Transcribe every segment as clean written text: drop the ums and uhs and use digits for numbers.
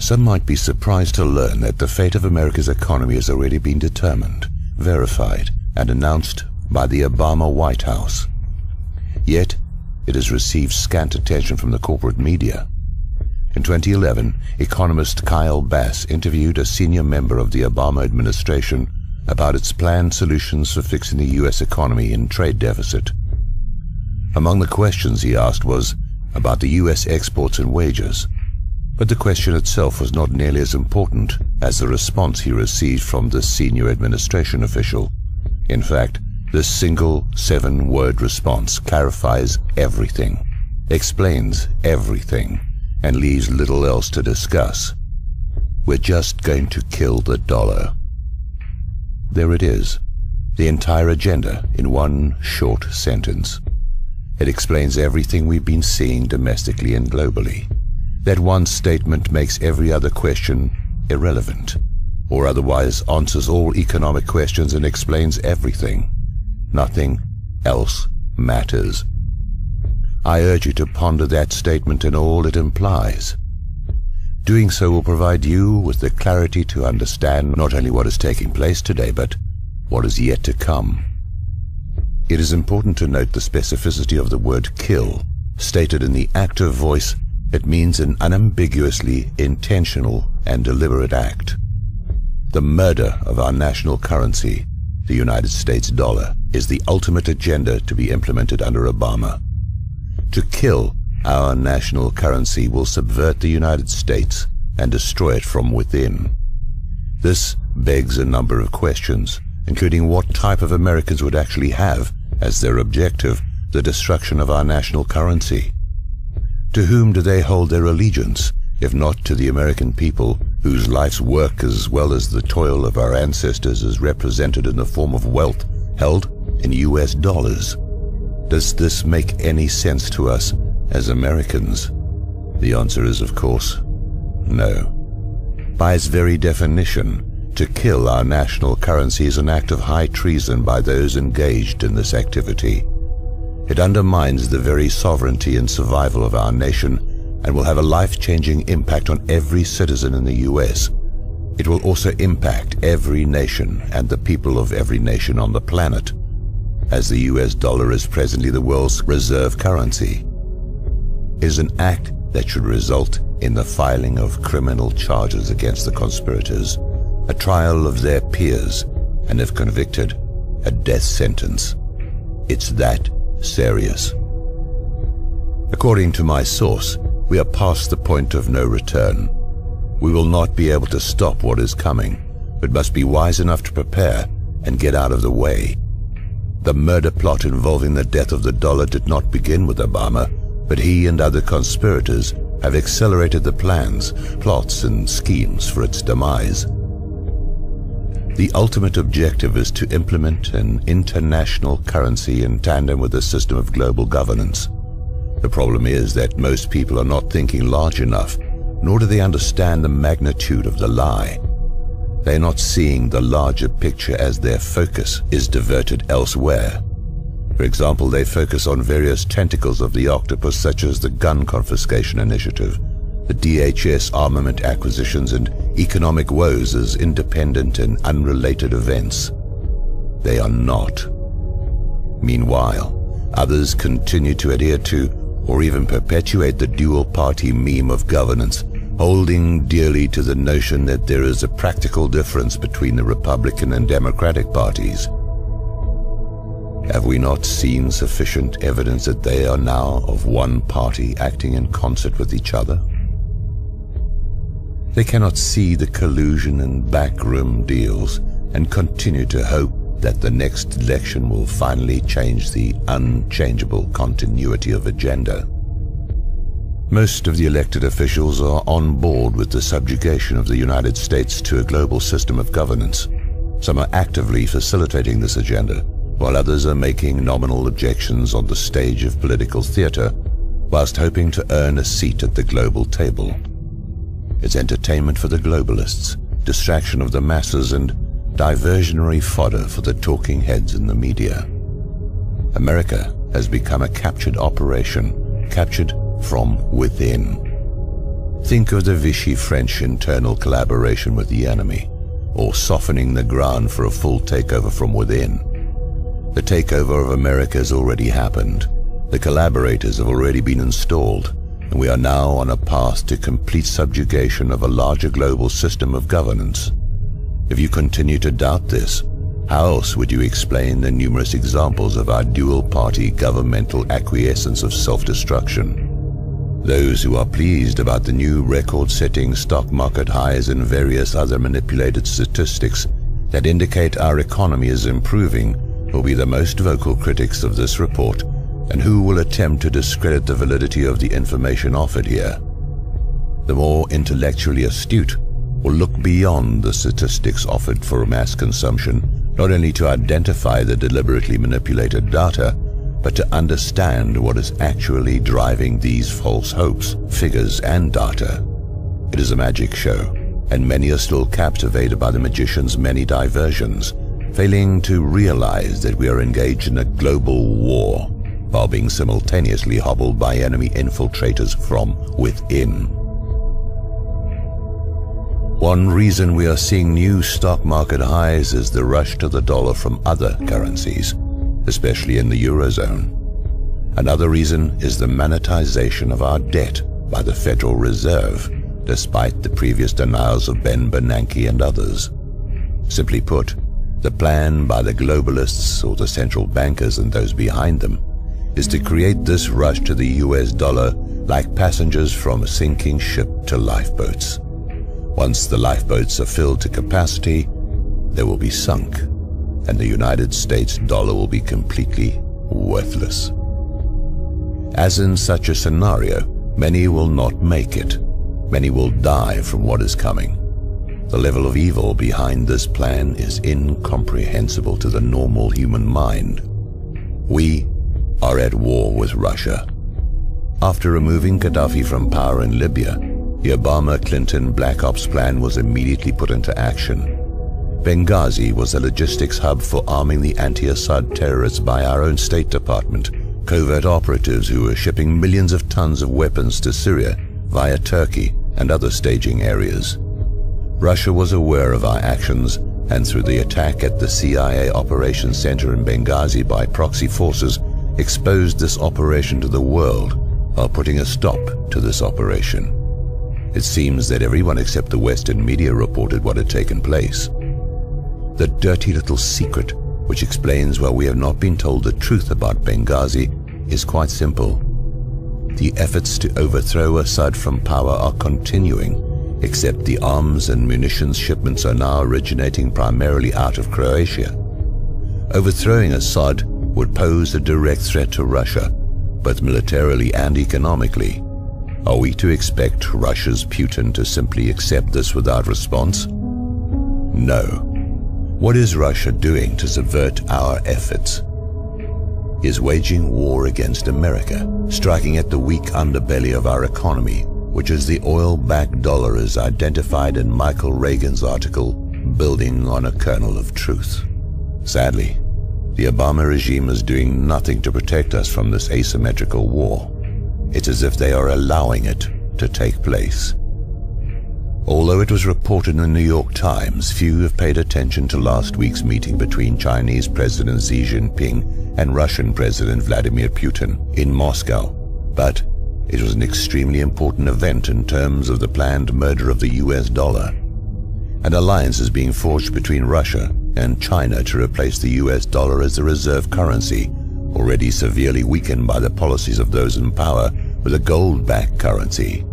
Some might be surprised to learn that the fate of America's economy has already been determined, verified, and announced by the Obama White House. Yet, it has received scant attention from the corporate media. In 2011, economist Kyle Bass interviewed a senior member of the Obama administration about its planned solutions for fixing the U.S. economy and trade deficit. Among the questions he asked was about the U.S. exports and wages, but the question itself was not nearly as important as the response he received from this senior administration official. In fact, this single 7-word response clarifies everything, explains everything, and leaves little else to discuss. We're just going to kill the dollar. There it is, the entire agenda in one short sentence. It explains everything we've been seeing domestically and globally. That one statement makes every other question irrelevant, or otherwise answers all economic questions and explains everything. Nothing else matters. I urge you to ponder that statement and all it implies. Doing so will provide you with the clarity to understand not only what is taking place today, but what is yet to come. It is important to note the specificity of the word kill. Stated in the active voice, it means an unambiguously intentional and deliberate act. The murder of our national currency, the United States dollar, is the ultimate agenda to be implemented under Obama. To kill our national currency will subvert the United States and destroy it from within. This begs a number of questions, including what type of Americans would actually have as their objective the destruction of our national currency. To whom do they hold their allegiance, if not to the American people, whose life's work as well as the toil of our ancestors is represented in the form of wealth held in US dollars? Does this make any sense to us as Americans? The answer is, of course, no. By its very definition, to kill our national currency is an act of high treason by those engaged in this activity. It undermines the very sovereignty and survival of our nation and will have a life-changing impact on every citizen in the U.S. It will also impact every nation and the people of every nation on the planet, as the U.S. dollar is presently the world's reserve currency. It is an act that should result in the filing of criminal charges against the conspirators, a trial of their peers, and if convicted, a death sentence. It's that serious. According to my source, we are past the point of no return. We will not be able to stop what is coming, but must be wise enough to prepare and get out of the way. The murder plot involving the death of the dollar did not begin with Obama, but he and other conspirators have accelerated the plans, plots, and schemes for its demise. The ultimate objective is to implement an international currency in tandem with a system of global governance. The problem is that most people are not thinking large enough, nor do they understand the magnitude of the lie. They are not seeing the larger picture as their focus is diverted elsewhere. For example, they focus on various tentacles of the octopus, such as the gun confiscation initiative, the DHS armament acquisitions, and economic woes as independent and unrelated events. They are not. Meanwhile, others continue to adhere to or even perpetuate the dual-party meme of governance, holding dearly to the notion that there is a practical difference between the Republican and Democratic parties. Have we not seen sufficient evidence that they are now of one party acting in concert with each other? They cannot see the collusion and backroom deals and continue to hope that the next election will finally change the unchangeable continuity of agenda. Most of the elected officials are on board with the subjugation of the United States to a global system of governance. Some are actively facilitating this agenda, while others are making nominal objections on the stage of political theater, whilst hoping to earn a seat at the global table. It's entertainment for the globalists, distraction of the masses, and diversionary fodder for the talking heads in the media. America has become a captured operation, captured from within. Think of the Vichy French internal collaboration with the enemy, or softening the ground for a full takeover from within. The takeover of America has already happened. The collaborators have already been installed, and we are now on a path to complete subjugation of a larger global system of governance. If you continue to doubt this, how else would you explain the numerous examples of our dual-party governmental acquiescence of self-destruction? Those who are pleased about the new record-setting stock market highs and various other manipulated statistics that indicate our economy is improving will be the most vocal critics of this report, and who will attempt to discredit the validity of the information offered here. The more intellectually astute will look beyond the statistics offered for mass consumption, not only to identify the deliberately manipulated data, but to understand what is actually driving these false hopes, figures, and data. It is a magic show, and many are still captivated by the magician's many diversions, failing to realize that we are engaged in a global war, while being simultaneously hobbled by enemy infiltrators from within. One reason we are seeing new stock market highs is the rush to the dollar from other currencies, especially in the Eurozone. Another reason is the monetization of our debt by the Federal Reserve, despite the previous denials of Ben Bernanke and others. Simply put, the plan by the globalists, or the central bankers and those behind them, is to create this rush to the US dollar like passengers from a sinking ship to lifeboats. Once the lifeboats are filled to capacity, they will be sunk, and the United States dollar will be completely worthless. As in such a scenario, many will not make it. Many will die from what is coming. The level of evil behind this plan is incomprehensible to the normal human mind. We are at war with Russia. After removing Gaddafi from power in Libya, the Obama-Clinton Black Ops plan was immediately put into action. Benghazi was a logistics hub for arming the anti-Assad terrorists by our own State Department, covert operatives who were shipping millions of tons of weapons to Syria via Turkey and other staging areas. Russia was aware of our actions, and through the attack at the CIA Operations Center in Benghazi by proxy forces, exposed this operation to the world while putting a stop to this operation. It seems that everyone except the Western media reported what had taken place. The dirty little secret which explains why we have not been told the truth about Benghazi is quite simple. The efforts to overthrow Assad from power are continuing, except the arms and munitions shipments are now originating primarily out of Croatia. Overthrowing Assad would pose a direct threat to Russia, both militarily and economically. Are we to expect Russia's Putin to simply accept this without response? No. What is Russia doing to subvert our efforts? He is waging war against America, striking at the weak underbelly of our economy, which is the oil-backed dollar as identified in Michael Reagan's article, Building on a Kernel of Truth. Sadly, the Obama regime is doing nothing to protect us from this asymmetrical war. It's as if they are allowing it to take place. Although it was reported in the New York Times, few have paid attention to last week's meeting between Chinese President Xi Jinping and Russian President Vladimir Putin in Moscow. But it was an extremely important event in terms of the planned murder of the US dollar. An alliance is being forged between Russia and China to replace the US dollar as the reserve currency, already severely weakened by the policies of those in power, with a gold-backed currency.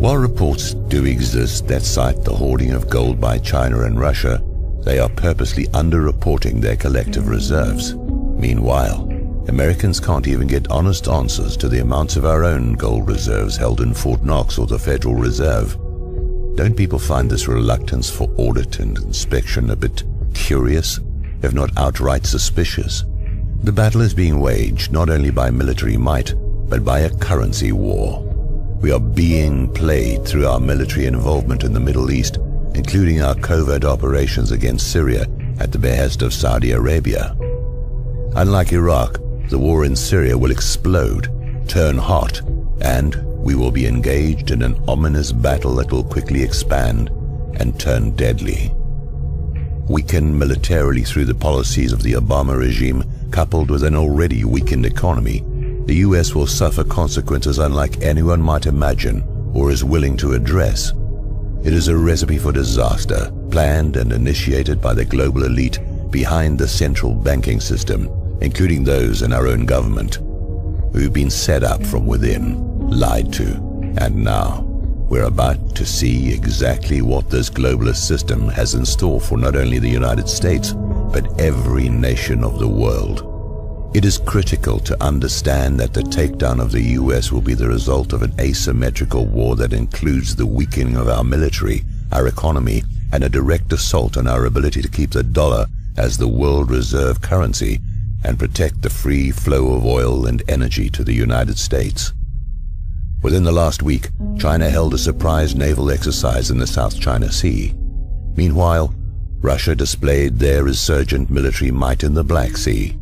While reports do exist that cite the hoarding of gold by China and Russia, they are purposely underreporting their collective reserves. Meanwhile, Americans can't even get honest answers to the amounts of our own gold reserves held in Fort Knox or the Federal Reserve. Don't people find this reluctance for audit and inspection a bit curious, if not outright suspicious? The battle is being waged not only by military might, but by a currency war. We are being played through our military involvement in the Middle East, including our covert operations against Syria at the behest of Saudi Arabia. Unlike Iraq, the war in Syria will explode, turn hot, and we will be engaged in an ominous battle that will quickly expand and turn deadly. Weakened militarily through the policies of the Obama regime, coupled with an already weakened economy, the US will suffer consequences unlike anyone might imagine or is willing to address. It is a recipe for disaster, planned and initiated by the global elite behind the central banking system, including those in our own government, who've been set up from within, lied to, and now we're about to see exactly what this globalist system has in store for not only the United States, but every nation of the world. It is critical to understand that the takedown of the US will be the result of an asymmetrical war that includes the weakening of our military, our economy, and a direct assault on our ability to keep the dollar as the world reserve currency and protect the free flow of oil and energy to the United States. Within the last week, China held a surprise naval exercise in the South China Sea. Meanwhile, Russia displayed their resurgent military might in the Black Sea.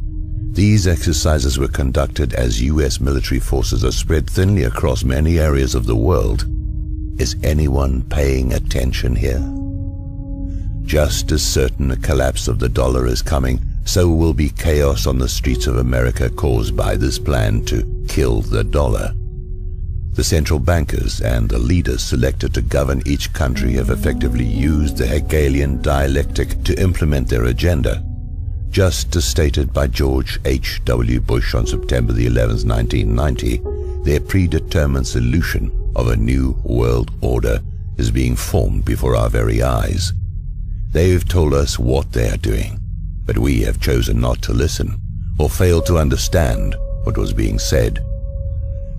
These exercises were conducted as US military forces are spread thinly across many areas of the world. Is anyone paying attention here? Just as certain a collapse of the dollar is coming, so will be chaos on the streets of America caused by this plan to kill the dollar. The central bankers and the leaders selected to govern each country have effectively used the Hegelian dialectic to implement their agenda. Just as stated by George H.W. Bush on September the 11th, 1990, their predetermined solution of a new world order is being formed before our very eyes. They've told us what they are doing, but we have chosen not to listen or failed to understand what was being said.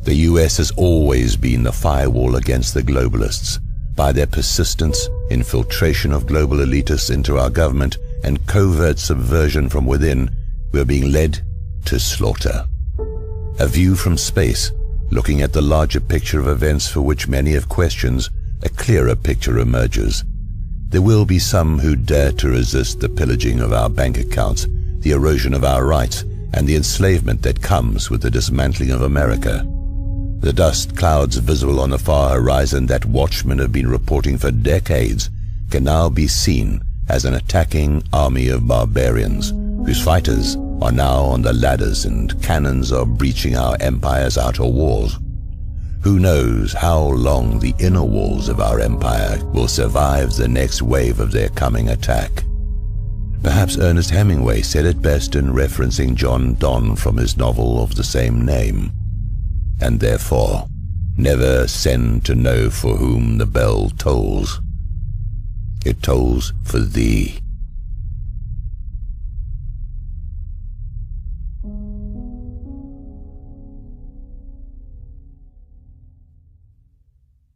The US has always been the firewall against the globalists. By their persistence, infiltration of global elitists into our government, and covert subversion from within, we are being led to slaughter. A view from space, looking at the larger picture of events for which many have questions, a clearer picture emerges. There will be some who dare to resist the pillaging of our bank accounts, the erosion of our rights, and the enslavement that comes with the dismantling of America. The dust clouds visible on the far horizon that watchmen have been reporting for decades can now be seen as an attacking army of barbarians whose fighters are now on the ladders and cannons are breaching our empire's outer walls. Who knows how long the inner walls of our empire will survive the next wave of their coming attack. Perhaps Ernest Hemingway said it best in referencing John Donne from his novel of the same name. And therefore, never send to know for whom the bell tolls. It tolls for thee.